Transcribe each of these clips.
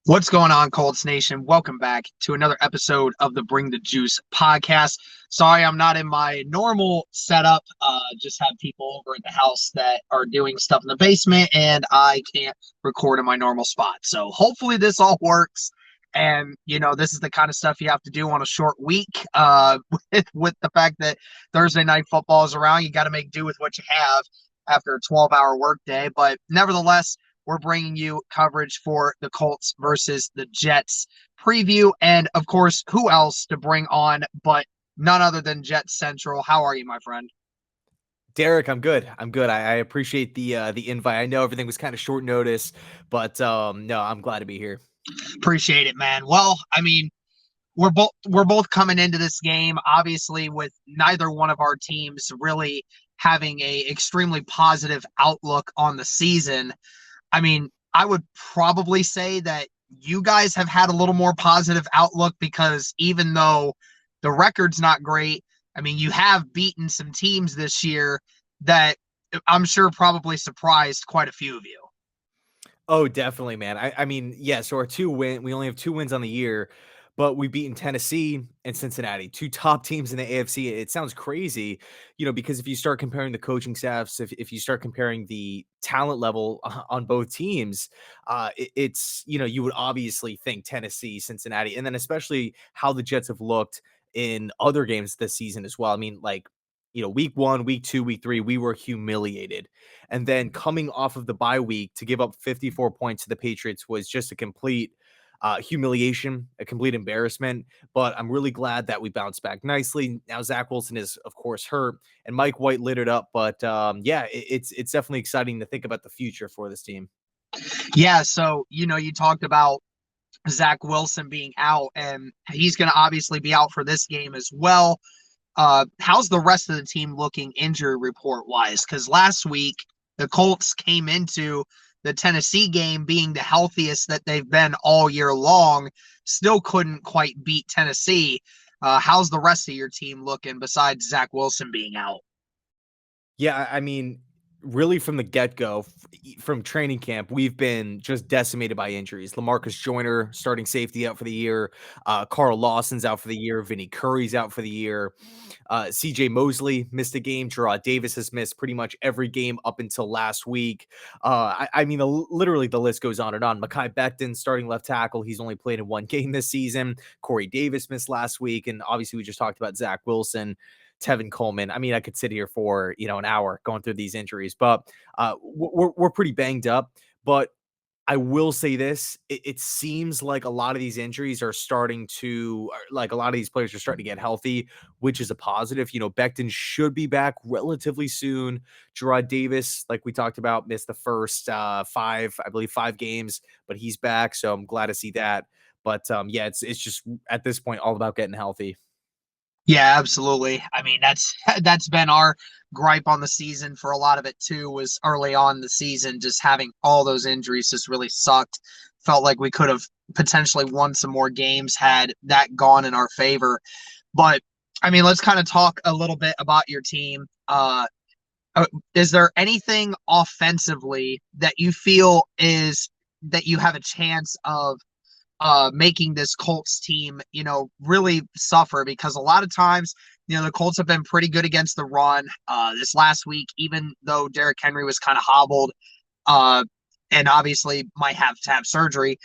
What's going on, Colts Nation? Welcome back to another episode of the Bring the Juice podcast. Sorry, I'm not in my normal setup. Just have people over at the house that are doing stuff in the basement, and I can't record in my normal spot. So hopefully this all works. And this is the kind of stuff you have to do on a short week. With the fact that Thursday night football is around, you got to make do with what you have after a 12-hour workday. But nevertheless, we're bringing you coverage for the Colts versus the Jets preview. And of course, who else to bring on but none other than Jets Central. How are you, my friend? Derek, I'm good. I'm good. I appreciate the invite. I know everything was kind of short notice, but no, I'm glad to be here. Appreciate it, man. Well, I mean, we're both coming into this game, obviously, with neither one of our teams really having a extremely positive outlook on the season. I mean, I would probably say that you guys have had a little more positive outlook because even though the record's not great, I mean, you have beaten some teams this year that I'm sure probably surprised quite a few of you. Oh, definitely, man. I mean, yeah, so we only have 2 wins on the year, but we beaten Tennessee and Cincinnati, 2 top teams in the AFC. It sounds crazy, because if you start comparing the coaching staffs, if you start comparing the talent level on both teams, it's, you would obviously think Tennessee, Cincinnati, and then especially how the Jets have looked in other games this season as well. I mean, like, week 1, week 2, week 3, we were humiliated. And then coming off of the bye week to give up 54 points to the Patriots was just a complete humiliation, a complete embarrassment. But I'm really glad that we bounced back nicely. Now Zach Wilson is, of course, hurt, and Mike White lit it up. But yeah, it's definitely exciting to think about the future for this team. Yeah, so you talked about Zach Wilson being out, and he's going to obviously be out for this game as well. How's the rest of the team looking injury report wise? Because last week the Colts came into the Tennessee game being the healthiest that they've been all year long, still couldn't quite beat Tennessee. How's the rest of your team looking besides Zach Wilson being out? Yeah, I mean, really from the get-go, from training camp, we've been just decimated by injuries. LaMarcus Joyner, starting safety, out for the year. Carl Lawson's out for the year. Vinny Curry's out for the year. CJ Mosley missed a game. Gerard Davis has missed pretty much every game up until last week. I mean, literally the list goes on and on. Mekhi Becton, starting left tackle, he's only played in one game this season. Corey Davis missed last week. And obviously we just talked about Zach Wilson. Tevin Coleman. I mean, I could sit here for, an hour going through these injuries, but we're pretty banged up. But I will say this, it seems like a lot of these injuries are starting to, like a lot of these players are starting to get healthy, which is a positive. Becton should be back relatively soon. Gerard Davis, like we talked about, missed the first five games, but he's back. So I'm glad to see that. But yeah, it's just at this point all about getting healthy. Yeah, absolutely. I mean, that's been our gripe on the season for a lot of it too, was early on the season, just having all those injuries just really sucked. Felt like we could have potentially won some more games had that gone in our favor. But I mean, let's kind of talk a little bit about your team. Is there anything offensively that you feel is that you have a chance of making this Colts team, really suffer? Because a lot of times, the Colts have been pretty good against the run. This last week, even though Derrick Henry was kind of hobbled, uh, and obviously might have to have surgery,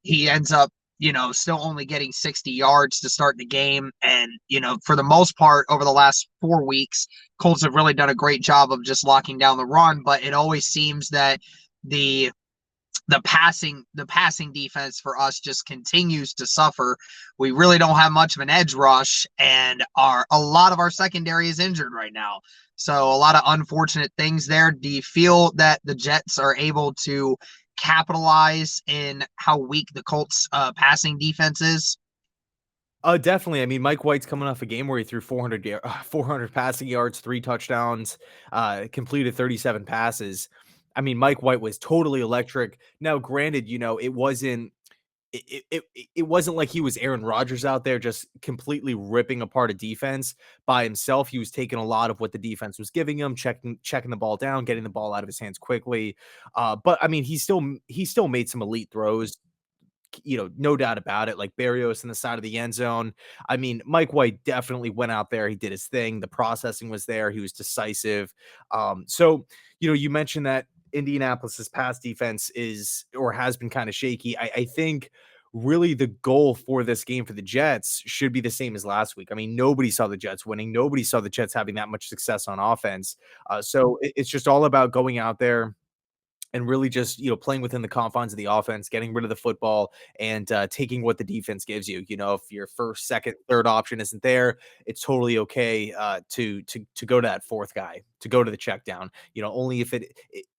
he ends up, still only getting 60 yards to start the game. And, for the most part, over the last 4 weeks, Colts have really done a great job of just locking down the run. But it always seems that the the passing defense for us just continues to suffer. We really don't have much of an edge rush, and a lot of our secondary is injured right now. So a lot of unfortunate things there. Do you feel that the Jets are able to capitalize in how weak the Colts passing defense is? Definitely. I mean, Mike White's coming off a game where he threw 400 passing yards, 3 touchdowns, completed 37 passes. I mean, Mike White was totally electric. Now, granted, it wasn't like he was Aaron Rodgers out there just completely ripping apart a defense by himself. He was taking a lot of what the defense was giving him, checking the ball down, getting the ball out of his hands quickly. But I mean, he still made some elite throws. no doubt about it. Like Barrios in the side of the end zone. I mean, Mike White definitely went out there. He did his thing. The processing was there. He was decisive. So, you mentioned that Indianapolis's pass defense is or has been kind of shaky. I think really the goal for this game for the Jets should be the same as last week. I mean, nobody saw the Jets winning. Nobody saw the Jets having that much success on offense. So it's just all about going out there and really just playing within the confines of the offense, getting rid of the football, and taking what the defense gives you. If your first, second, third option isn't there, it's totally okay to go to that fourth guy, to go to the check down. Only if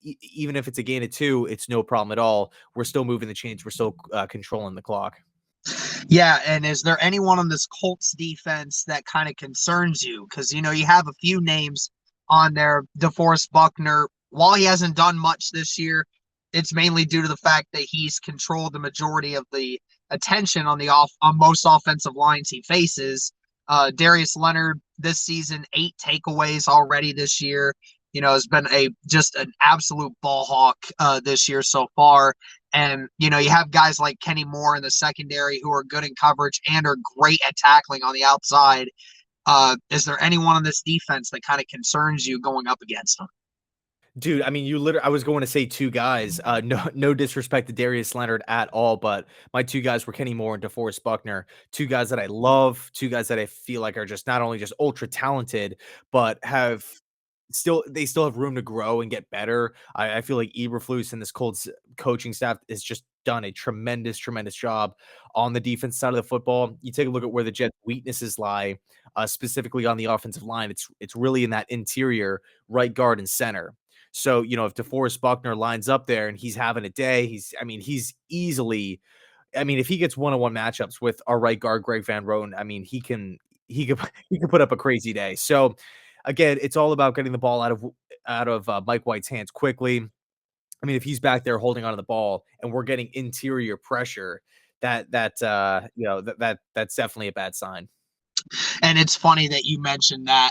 even if it's a gain of two, it's no problem at all. We're still moving the chains. We're still controlling the clock. Yeah, and is there anyone on this Colts defense that kind of concerns you? Because you have a few names on there. DeForest Buckner, while he hasn't done much this year, it's mainly due to the fact that he's controlled the majority of the attention on most offensive lines he faces. Darius Leonard this season, 8 takeaways already this year. Has been just an absolute ball hawk this year so far. And, you have guys like Kenny Moore in the secondary who are good in coverage and are great at tackling on the outside. Is there anyone on this defense that kind of concerns you going up against them? Dude, I mean, I was going to say two guys. No disrespect to Darius Leonard at all, but my two guys were Kenny Moore and DeForest Buckner. Two guys that I love, two guys that I feel like are just not only just ultra talented, but they still have room to grow and get better. I feel like Eberflus and this Colts coaching staff has just done a tremendous, tremendous job on the defense side of the football. You take a look at where the Jets' weaknesses lie, specifically on the offensive line. It's really in that interior right guard and center. So, if DeForest Buckner lines up there and he's having a day, he's easily, if he gets one-on-one matchups with our right guard, Greg Van Roten, he could he could put up a crazy day. So again, it's all about getting the ball out of Mike White's hands quickly. I mean, if he's back there holding onto the ball and we're getting interior pressure, that's definitely a bad sign. And it's funny that you mentioned that.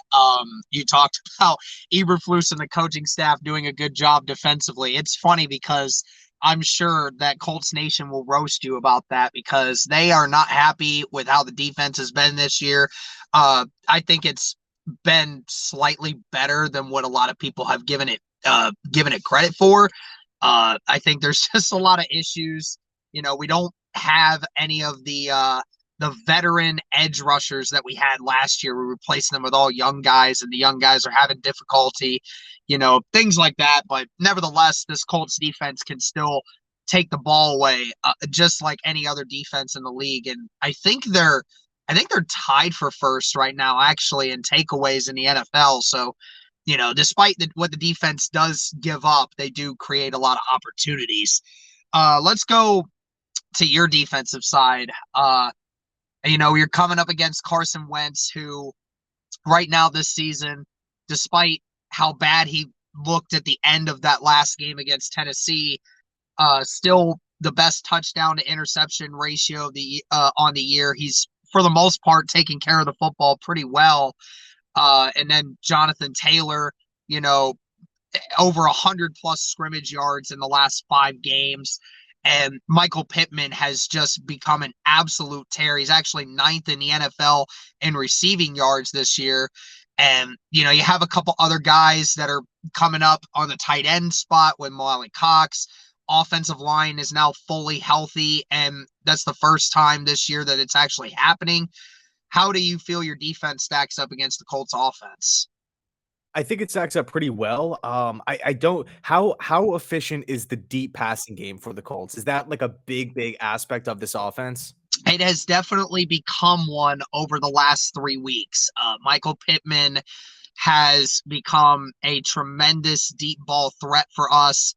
You talked about Eberflus and the coaching staff doing a good job defensively. It's funny because I'm sure that Colts Nation will roast you about that because they are not happy with how the defense has been this year. I think it's been slightly better than what a lot of people have given it credit for. I think there's just a lot of issues. We don't have any of the veteran edge rushers that we had last year. We're replacing them with all young guys, and the young guys are having difficulty, things like that. But nevertheless, this Colts defense can still take the ball away, just like any other defense in the league. And I think they're tied for first right now, actually, in takeaways in the NFL. So, despite what the defense does give up, they do create a lot of opportunities. Let's go to your defensive side. You're coming up against Carson Wentz, who right now this season, despite how bad he looked at the end of that last game against Tennessee, still the best touchdown to interception ratio of on the year. He's for the most part taking care of the football pretty well. And then Jonathan Taylor, over 100+ scrimmage yards in the last 5 games. And Michael Pittman has just become an absolute tear. He's actually 9th in the NFL in receiving yards this year. And, you have a couple other guys that are coming up on the tight end spot with Mo Alley-Cox. Offensive line is now fully healthy, and that's the first time this year that it's actually happening. How do you feel your defense stacks up against the Colts offense? I think it stacks up pretty well. I don't how efficient is the deep passing game for the Colts? Is that like a big, big aspect of this offense? It has definitely become one over the last 3 weeks. Michael Pittman has become a tremendous deep ball threat for us.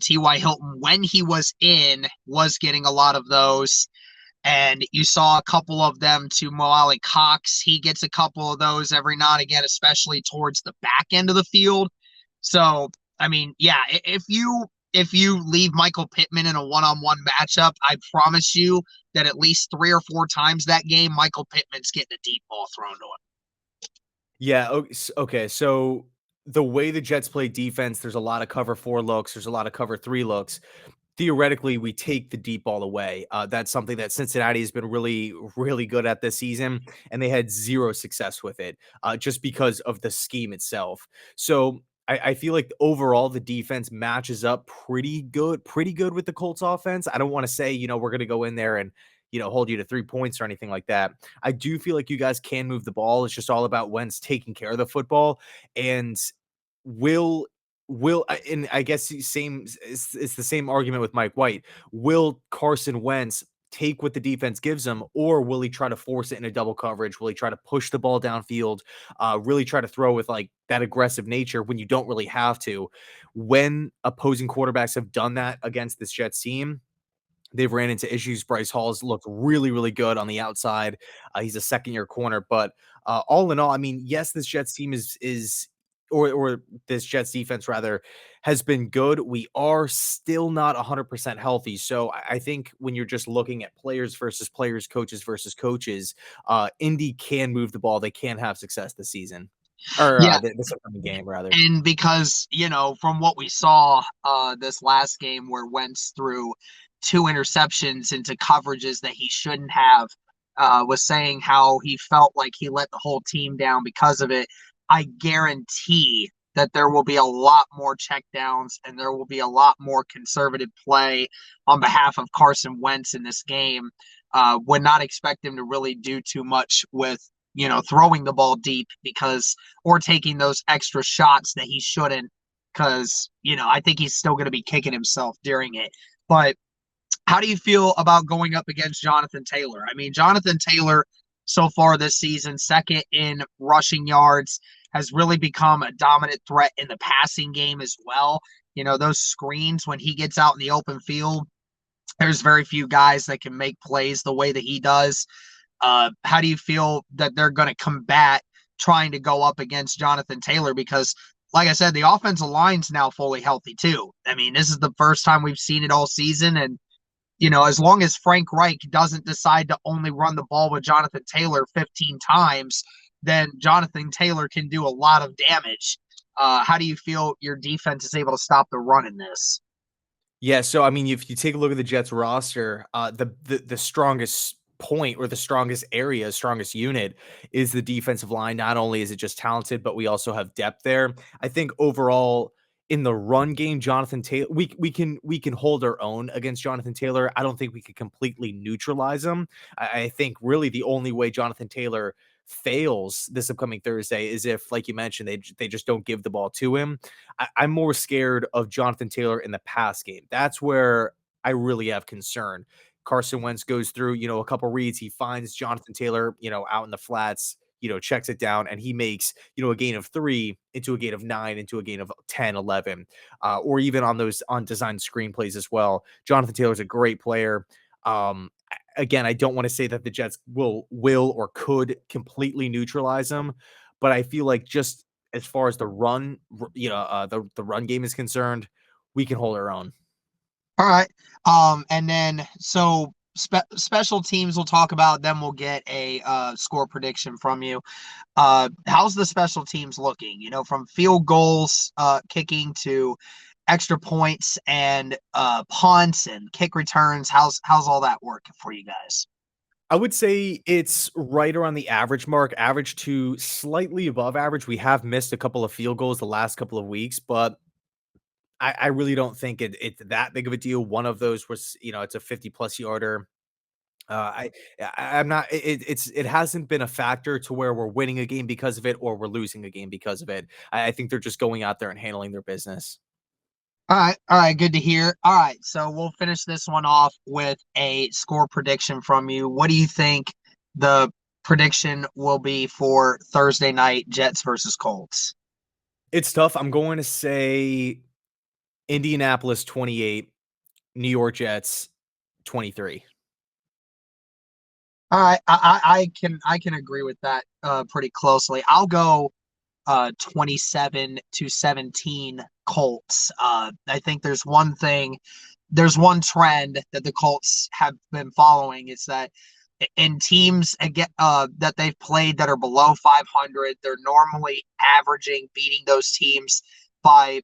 T.Y. Hilton, when he was was getting a lot of those. And you saw a couple of them to Mo Alley-Cox. He gets a couple of those every now and again, especially towards the back end of the field. So, I mean, yeah, if you leave Michael Pittman in a one-on-one matchup, I promise you that at least 3 or 4 times that game, Michael Pittman's getting a deep ball thrown to him. Yeah, okay, so the way the Jets play defense, there's a lot of cover 4 looks, there's a lot of cover 3 looks. theoretically, we take the deep ball away. That's something that Cincinnati has been really, really good at this season, and they had zero success with it, just because of the scheme itself. So I feel like overall the defense matches up pretty good with the Colts offense. I don't want to say, we're going to go in there and hold you to 3 points or anything like that. I do feel like you guys can move the ball. It's just all about Wentz taking care of the football, and will and I guess it's the same argument with Mike White. Will Carson Wentz take what the defense gives him, or will he try to force it into double coverage? Will he try to push the ball downfield? Really try to throw with like that aggressive nature when you don't really have to. When opposing quarterbacks have done that against this Jets team, they've ran into issues. Bryce Hall's looked really, really good on the outside. He's a second-year corner, but all in all, I mean, yes, this Jets team or this Jets defense rather has been good. We are still not 100% healthy. So I think when you're just looking at players versus players, coaches versus coaches, Indy can move the ball. They can have success this season, or Yeah, this upcoming game rather. and because, from what we saw this last game where Wentz threw two interceptions into coverages that he shouldn't have, was saying how he felt like he let the whole team down because of it. I guarantee that there will be a lot more checkdowns and there will be a lot more conservative play on behalf of Carson Wentz in this game. Would not expect him to really do too much with throwing the ball deep or taking those extra shots that he shouldn't, because I think he's still going to be kicking himself during it. But how do you feel about going up against Jonathan Taylor? I mean, Jonathan Taylor so far this season, second in rushing yards, has really become a dominant threat in the passing game as well. Those screens when he gets out in the open field, there's very few guys that can make plays the way that he does. How do you feel that they're going to combat trying to go up against Jonathan Taylor? Because, like I said, the offensive line's now fully healthy too. I mean, this is the first time we've seen it all season. And, as long as Frank Reich doesn't decide to only run the ball with Jonathan Taylor 15 times, then Jonathan Taylor can do a lot of damage. How do you feel your defense is able to stop the run in this? Yeah, so I mean, if you take a look at the Jets roster, the strongest point or the strongest area, strongest unit is the defensive line. Not only is it just talented, but we also have depth there. I think overall in the run game, Jonathan Taylor, we can hold our own against Jonathan Taylor. I don't think we could completely neutralize him. I think really the only way Jonathan Taylor fails this upcoming Thursday is if, like you mentioned, they just don't give the ball to him. I'm more scared of Jonathan Taylor in the pass game. That's where I really have concern. Carson Wentz goes through, a couple reads. He finds Jonathan Taylor, out in the flats, checks it down, and he makes, a gain of 3 into a gain of 9 into a gain of 10, 11, or even on those on design screenplays as well. Jonathan Taylor's a great player. Again, I don't want to say that the Jets will or could completely neutralize him, but I feel like just as far as the run, the run game is concerned, we can hold our own. All right. And then special teams we'll talk about, then we'll get a score prediction from you. How's the special teams looking? From field goals, kicking to extra points and punts and kick returns. How's all that working for you guys? I would say it's right around the average mark, average to slightly above average. We have missed a couple of field goals the last couple of weeks, but I really don't think it's that big of a deal. One of those was, it's a 50+ yarder. I I'm not it hasn't been a factor to where we're winning a game because of it or we're losing a game because of it. I think they're just going out there and handling their business. All right, good to hear. All right, so we'll finish this one off with a score prediction from you. What do you think the prediction will be for Thursday night, Jets versus Colts? It's tough. I'm going to say Indianapolis 28, New York Jets 23. All right, I can agree with that pretty closely. I'll go 27-17 Colts. I think there's one trend that the Colts have been following is that in teams that they've played that are below 500, they're normally beating those teams by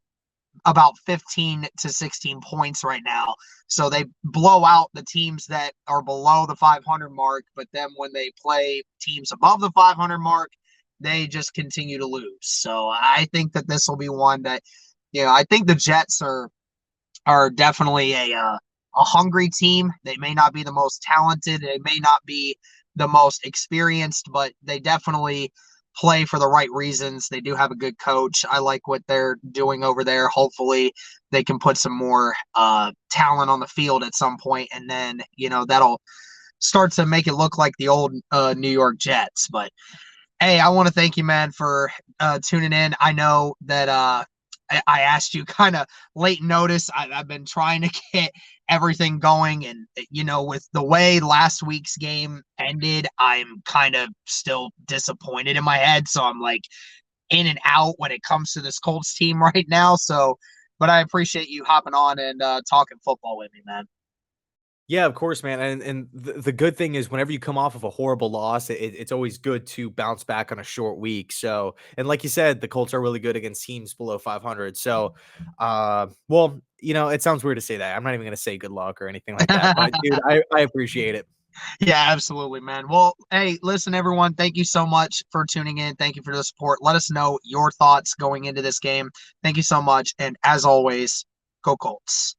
about 15 to 16 points right now. So they blow out the teams that are below the 500 mark, but then when they play teams above the 500 mark, they just continue to lose. So I think that this will be one that, I think the Jets are definitely a hungry team. They may not be the most talented, they may not be the most experienced, but they definitely play for the right reasons. They do have a good coach. I like what they're doing over there. Hopefully they can put some more talent on the field at some point, and then that'll start to make it look like the old New York Jets. But hey, I want to thank you, man, for tuning in. I know that I asked you kind of late notice. I've been trying to get everything going, and with the way last week's game ended, I'm kind of still disappointed in my head. So I'm like in and out when it comes to this Colts team right now. So, but I appreciate you hopping on and talking football with me, man. Yeah, of course, man. And the good thing is whenever you come off of a horrible loss, it's always good to bounce back on a short week. So, and like you said, the Colts are really good against teams below 500. So, well, it sounds weird to say that. I'm not even going to say good luck or anything like that. But dude, I appreciate it. Yeah, absolutely, man. Well, hey, listen, everyone, thank you so much for tuning in. Thank you for the support. Let us know your thoughts going into this game. Thank you so much. And as always, go Colts.